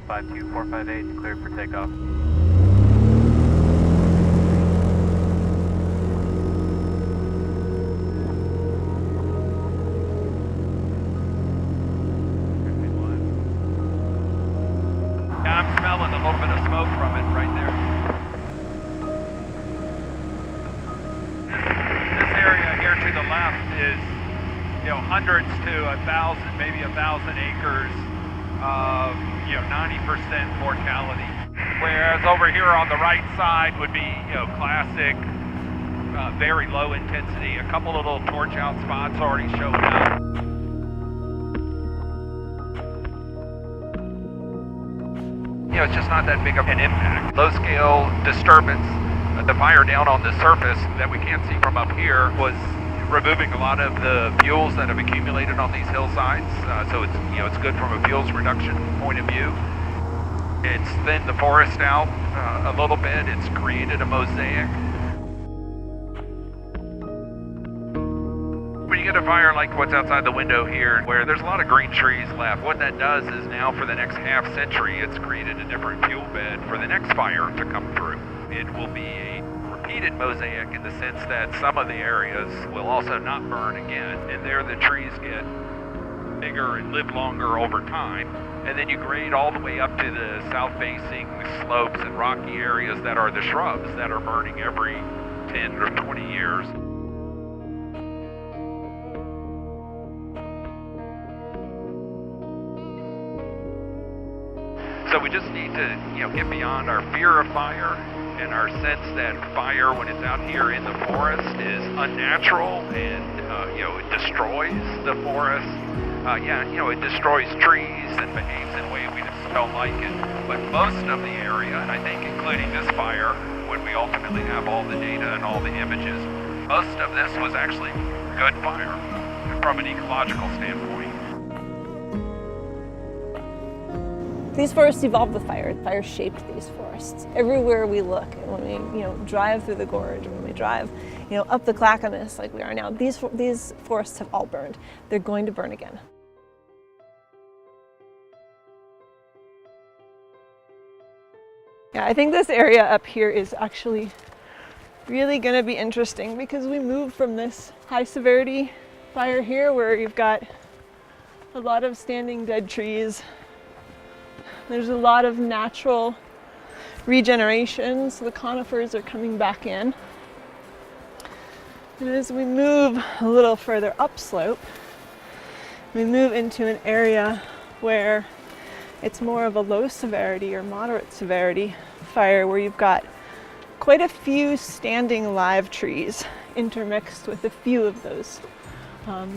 52458, cleared for takeoff. Yeah, I'm smelling a little bit of smoke from it right there. This area here to the left is, hundreds to 1,000, maybe 1,000 acres of, 90% mortality. Whereas over here on the right side would be, classic, very low intensity. A couple of little torch out spots already showing up. It's just not that big of an impact. Low scale disturbance, the fire down on the surface that we can't see from up here was removing a lot of the fuels that have accumulated on these hillsides. So it's good from a fuels reduction point of view. It's thinned the forest out a little bit. It's created a mosaic. When you get a fire like what's outside the window here, where there's a lot of green trees left, what that does is now for the next half century, it's created a different fuel bed for the next fire to come through. It will be a repeated mosaic in the sense that some of the areas will also not burn again, and there the trees get bigger and live longer over time. And then you grade all the way up to the south-facing slopes and rocky areas that are the shrubs that are burning every 10 or 20 years. So we just need to, get beyond our fear of fire and our sense that fire, when it's out here in the forest, is unnatural and, it destroys the forest. It destroys trees and behaves in a way we just don't like it. But most of the area, and I think including this fire, when we ultimately have all the data and all the images, most of this was actually good fire from an ecological standpoint. These forests evolved with fire. Fire shaped these forests. Everywhere we look, when we drive through the gorge, when we drive up the Clackamas like we are now, these forests have all burned. They're going to burn again. Yeah, I think this area up here is actually really going to be interesting because we move from this high severity fire here where you've got a lot of standing dead trees. There's a lot of natural regeneration, so the conifers are coming back in. And as we move a little further upslope, we move into an area where it's more of a low severity or moderate severity fire, where you've got quite a few standing live trees intermixed with a few of those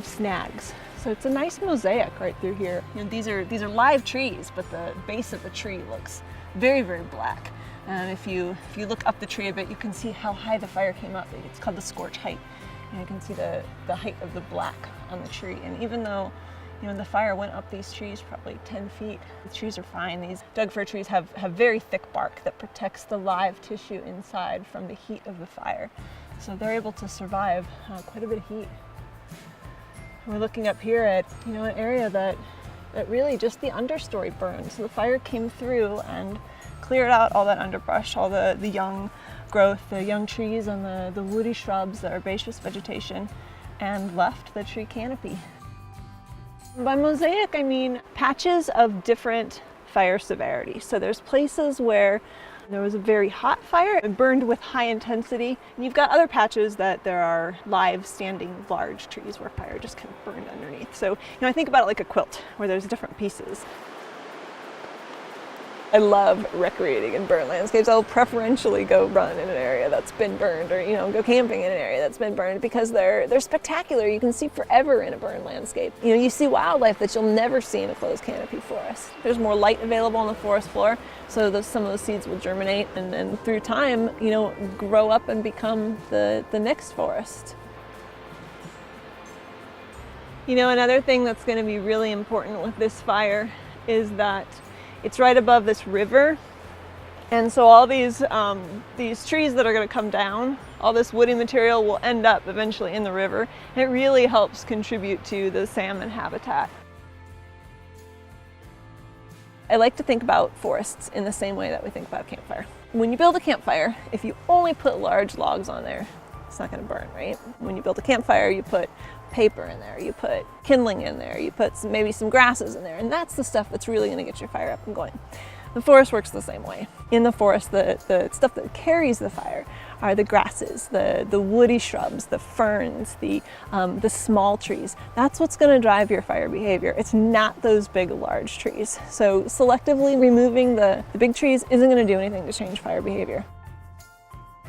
snags. So it's a nice mosaic right through here. These are live trees, but the base of the tree looks very, very black. And if you look up the tree a bit, you can see how high the fire came up. It's called the scorch height. And you can see the height of the black on the tree. And even though the fire went up these trees probably 10 feet, the trees are fine. These Doug fir trees have very thick bark that protects the live tissue inside from the heat of the fire. So they're able to survive quite a bit of heat. We're looking up here at an area that really just the understory burned. So the fire came through and cleared out all that underbrush, all the young growth, the young trees and the woody shrubs, the herbaceous vegetation, and left the tree canopy. By mosaic, I mean patches of different fire severity. So there's places where there was a very hot fire, it burned with high intensity. And you've got other patches that there are live standing large trees where fire just kind of burned underneath. So, I think about it like a quilt where there's different pieces. I love recreating in burnt landscapes. I'll preferentially go run in an area that's been burned, or go camping in an area that's been burned, because they're spectacular. You can see forever in a burned landscape. You see wildlife that you'll never see in a closed canopy forest. There's more light available on the forest floor, so some of those seeds will germinate and through time, grow up and become the next forest. Another thing that's going to be really important with this fire is that it's right above this river, and so all these trees that are going to come down, all this woody material will end up eventually in the river, and it really helps contribute to the salmon habitat. I like to think about forests in the same way that we think about a campfire. When you build a campfire, if you only put large logs on there, it's not going to burn, right? When you build a campfire, you put paper in there, you put kindling in there, you put maybe some grasses in there, and that's the stuff that's really going to get your fire up and going. The forest works the same way. In the forest, the stuff that carries the fire are the grasses, the woody shrubs, the ferns, the small trees. That's what's going to drive your fire behavior. It's not those big, large trees. So selectively removing the big trees isn't going to do anything to change fire behavior.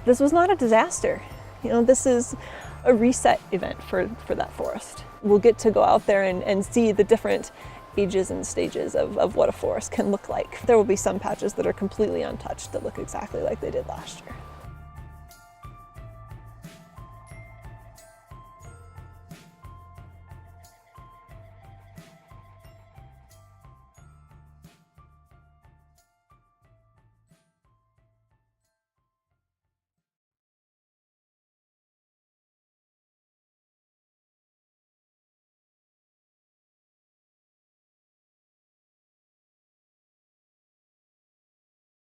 This was not a disaster. This is a reset event for that forest. We'll get to go out there and see the different ages and stages of what a forest can look like. There will be some patches that are completely untouched that look exactly like they did last year.